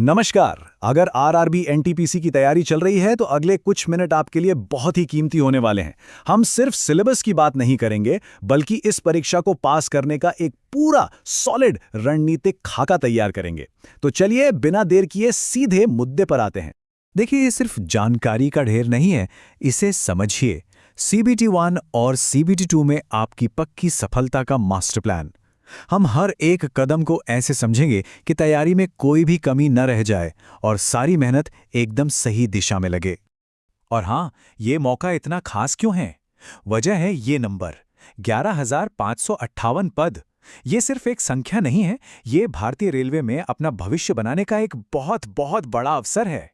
नमस्कार। अगर RRB NTPC की तैयारी चल रही है तो अगले कुछ मिनट आपके लिए बहुत ही कीमती होने वाले हैं। हम सिर्फ सिलेबस की बात नहीं करेंगे बल्कि इस परीक्षा को पास करने का एक पूरा सॉलिड रणनीतिक खाका तैयार करेंगे। तो चलिए बिना देर किए सीधे मुद्दे पर आते हैं। देखिए, ये सिर्फ जानकारी का ढेर नहीं है, इसे समझिए। सीबीटी 1 और सीबीटी 2 में आपकी पक्की सफलता का मास्टर प्लान। हम हर एक कदम को ऐसे समझेंगे कि तैयारी में कोई भी कमी न रह जाए और सारी मेहनत एकदम सही दिशा में लगे। और हाँ, ये मौका इतना खास क्यों है? वजह है ये नंबर 11,558 पद। ये सिर्फ एक संख्या नहीं है, ये भारतीय रेलवे में अपना भविष्य बनाने का एक बहुत बहुत बड़ा अवसर है।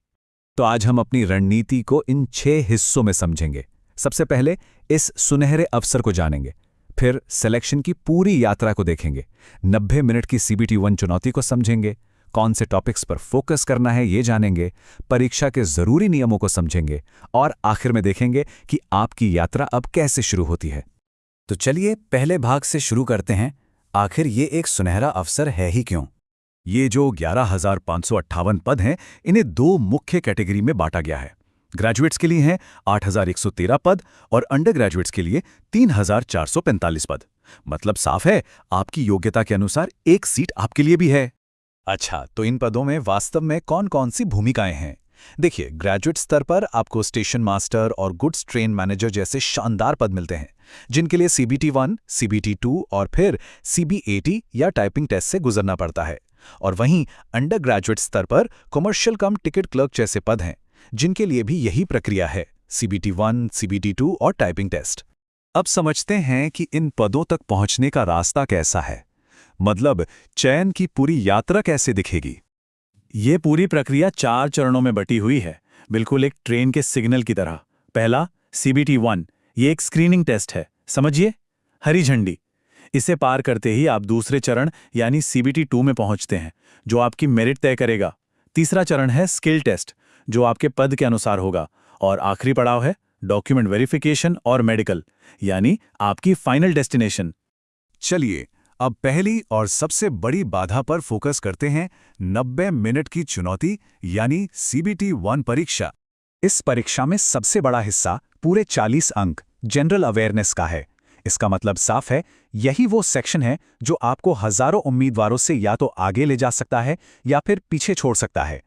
तो आज हम अपनी रणनीति को इन 6 हिस्सों में समझेंगे। सबसे पहले इस सुनहरे अवसर को जानेंगे, फिर सिलेक्शन की पूरी यात्रा को देखेंगे, 90 मिनट की सीबीटी 1 चुनौती को समझेंगे, कौन से टॉपिक्स पर फोकस करना है ये जानेंगे, परीक्षा के जरूरी नियमों को समझेंगे और आखिर में देखेंगे कि आपकी यात्रा अब कैसे शुरू होती है। तो चलिए पहले भाग से शुरू करते हैं। आखिर ये एक सुनहरा अवसर है ही क्यों? ये जो 11,558 पद हैं, इन्हें 2 मुख्य कैटेगरी में बांटा गया है। ग्रेजुएट्स के लिए हैं 8,113 पद और अंडर ग्रेजुएट्स के लिए 3,445 पद। मतलब साफ है, आपकी योग्यता के अनुसार एक सीट आपके लिए भी है। अच्छा, तो इन पदों में वास्तव में कौन कौन सी भूमिकाएं हैं? देखिए, ग्रेजुएट स्तर पर आपको स्टेशन मास्टर और गुड्स ट्रेन मैनेजर जैसे शानदार पद मिलते हैं, जिनके लिए सीबीटी 1, सीबीटी 2 और फिर सीबीएटी या टाइपिंग टेस्ट से गुजरना पड़ता है। और वहीं अंडर ग्रेजुएट स्तर पर कमर्शियल कम टिकट क्लर्क जैसे पद हैं, जिनके लिए भी यही प्रक्रिया है, सीबीटी 1, सीबीटी 2 और टाइपिंग टेस्ट। अब समझते हैं कि इन पदों तक पहुंचने का रास्ता कैसा है, मतलब चयन की पूरी यात्रा कैसे दिखेगी। ये पूरी प्रक्रिया 4 चरणों में बटी हुई है, बिल्कुल एक ट्रेन के सिग्नल की तरह। पहला, सीबीटी 1, ये एक स्क्रीनिंग टेस्ट है, समझिए, हरी झंडी। इसे पार करते ही आप दूसरे चरण यानी सीबीटी 2 में पहुंचते हैं, जो आपकी मेरिट तय करेगा। तीसरा चरण है स्किल टेस्ट, जो आपके पद के अनुसार होगा। और आखिरी पड़ाव है डॉक्यूमेंट वेरिफिकेशन और मेडिकल, यानी आपकी फाइनल डेस्टिनेशन। चलिए अब पहली और सबसे बड़ी बाधा पर फोकस करते हैं, 90 मिनट की चुनौती यानी सीबीटी 1 परीक्षा। इस परीक्षा में सबसे बड़ा हिस्सा पूरे 40 अंक जनरल अवेयरनेस का है। इसका मतलब साफ है, यही वो सेक्शन है जो आपको हजारों उम्मीदवारों से या तो आगे ले जा सकता है या फिर पीछे छोड़ सकता है।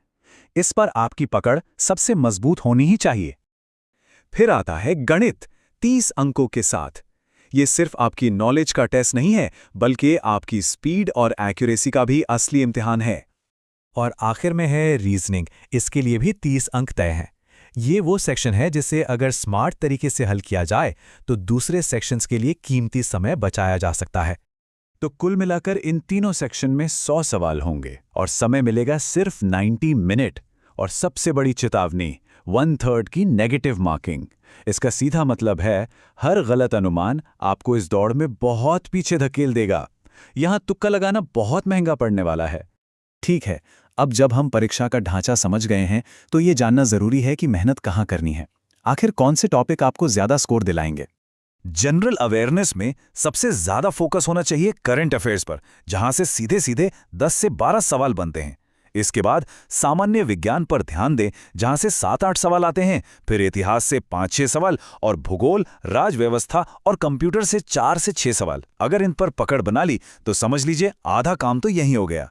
इस पर आपकी पकड़ सबसे मजबूत होनी ही चाहिए। फिर आता है गणित, 30 अंकों के साथ। ये सिर्फ आपकी नॉलेज का टेस्ट नहीं है, बल्कि आपकी स्पीड और एक्यूरेसी का भी असली इम्तिहान है। और आखिर में है रीजनिंग, इसके लिए भी 30 अंक तय हैं। ये वो सेक्शन है जिसे अगर स्मार्ट तरीके से हल किया जाए तो दूसरे सेक्शंस के लिए कीमती समय बचाया जा सकता है। तो कुल मिलाकर इन तीनों सेक्शन में 100 सवाल होंगे और समय मिलेगा सिर्फ 90 मिनट। और सबसे बड़ी चेतावनी, 1/3 की नेगेटिव मार्किंग। इसका सीधा मतलब है, हर गलत अनुमान आपको इस दौड़ में बहुत पीछे धकेल देगा। यहां तुक्का लगाना बहुत महंगा पड़ने वाला है। ठीक है, अब जब हम परीक्षा का ढांचा समझ गए हैं तो ये जानना जरूरी है कि मेहनत कहाँ करनी है। आखिर कौन से टॉपिक आपको ज्यादा स्कोर दिलाएंगे? जनरल अवेयरनेस में सबसे ज्यादा फोकस होना चाहिए करंट अफेयर्स पर, जहां से सीधे सीधे 10 से 12 सवाल बनते हैं। इसके बाद सामान्य विज्ञान पर ध्यान दें, जहां से 7-8 सवाल आते हैं। फिर इतिहास से 5-6 सवाल और भूगोल, राजव्यवस्था और कंप्यूटर से 4 से 6 सवाल। अगर इन पर पकड़ बना ली तो समझ लीजिए आधा काम तो यहीं हो गया।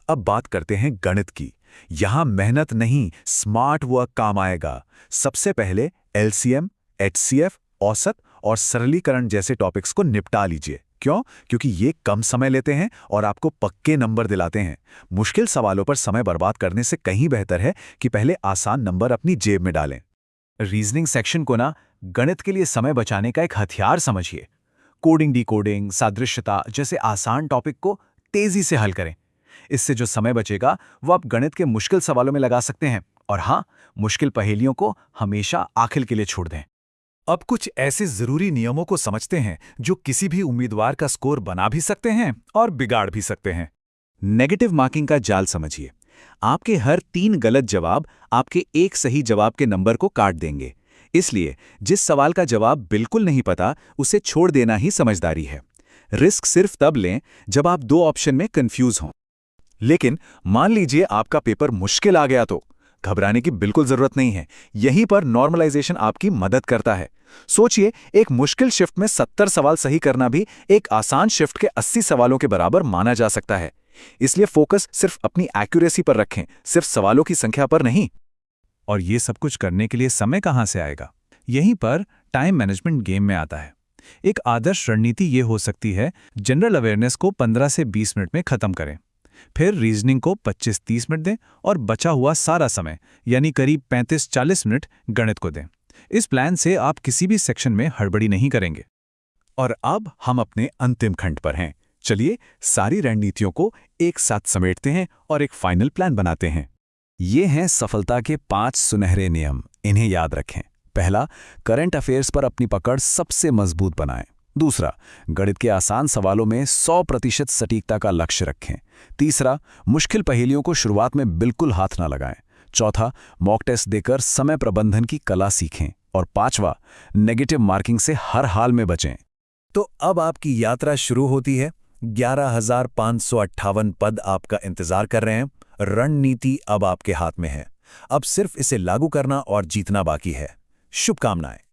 अब बात करते हैं गणित की। यहां मेहनत नहीं, स्मार्ट वर्क काम आएगा। सबसे पहले एलसीएम, एचसीएफ, औसत और सरलीकरण जैसे टॉपिक्स को निपटा लीजिए। क्यों? क्योंकि ये कम समय लेते हैं और आपको पक्के नंबर दिलाते हैं। मुश्किल सवालों पर समय बर्बाद करने से कहीं बेहतर है कि पहले आसान नंबर अपनी जेब में डालें। रीजनिंग सेक्शन को ना गणित के लिए समय बचाने का एक हथियार समझिए। कोडिंग, डिकोडिंग, सादृश्यता जैसे आसान टॉपिक को तेजी से हल करें। इससे जो समय बचेगा वो आप गणित के मुश्किल सवालों में लगा सकते हैं। और हाँ, मुश्किल पहेलियों को हमेशा आखिर के लिए छोड़ दें। अब कुछ ऐसे जरूरी नियमों को समझते हैं जो किसी भी उम्मीदवार का स्कोर बना भी सकते हैं और बिगाड़ भी सकते हैं। नेगेटिव मार्किंग का जाल समझिए। आपके हर 3 गलत जवाब आपके एक सही जवाब के नंबर को काट देंगे। इसलिए जिस सवाल का जवाब बिल्कुल नहीं पता, उसे छोड़ देना ही समझदारी है। रिस्क सिर्फ तब लें जब आप 2 ऑप्शन में कंफ्यूज हों। लेकिन मान लीजिए आपका पेपर मुश्किल आ गया तो घबराने की बिल्कुल जरूरत नहीं है। यहीं पर नॉर्मलाइजेशन आपकी मदद करता है। सोचिए, एक मुश्किल शिफ्ट में 70 सवाल सही करना भी एक आसान शिफ्ट के 80 सवालों के बराबर माना जा सकता है। इसलिए फोकस सिर्फ अपनी एक्यूरेसी पर रखें, सिर्फ सवालों की संख्या पर नहीं। और ये सब कुछ करने के लिए समय कहाँ से आएगा? यहीं पर टाइम मैनेजमेंट गेम में आता है। एक आदर्श रणनीति ये हो सकती है, जनरल अवेयरनेस को 15 से 20 मिनट में खत्म करें, फिर रीजनिंग को 25-30 मिनट दें और बचा हुआ सारा समय यानी करीब 35-40 मिनट गणित को दें। इस प्लान से आप किसी भी सेक्शन में हड़बड़ी नहीं करेंगे। और अब हम अपने अंतिम खंड पर हैं। चलिए सारी रणनीतियों को एक साथ समेटते हैं और एक फाइनल प्लान बनाते हैं। ये हैं सफलता के 5 सुनहरे नियम, इन्हें याद रखें। पहला, करंट अफेयर्स पर अपनी पकड़ सबसे मजबूत बनाएं। दूसरा, गणित के आसान सवालों में 100% सटीकता का लक्ष्य रखें। तीसरा, मुश्किल पहेलियों को शुरुआत में बिल्कुल हाथ ना लगाएं। चौथा, मॉक टेस्ट देकर समय प्रबंधन की कला सीखें। और पांचवा, नेगेटिव मार्किंग से हर हाल में बचें। तो अब आपकी यात्रा शुरू होती है। 11,558 पद आपका इंतजार कर रहे हैं। रणनीति अब आपके हाथ में है। अब सिर्फ इसे लागू करना और जीतना बाकी है। शुभकामनाएं।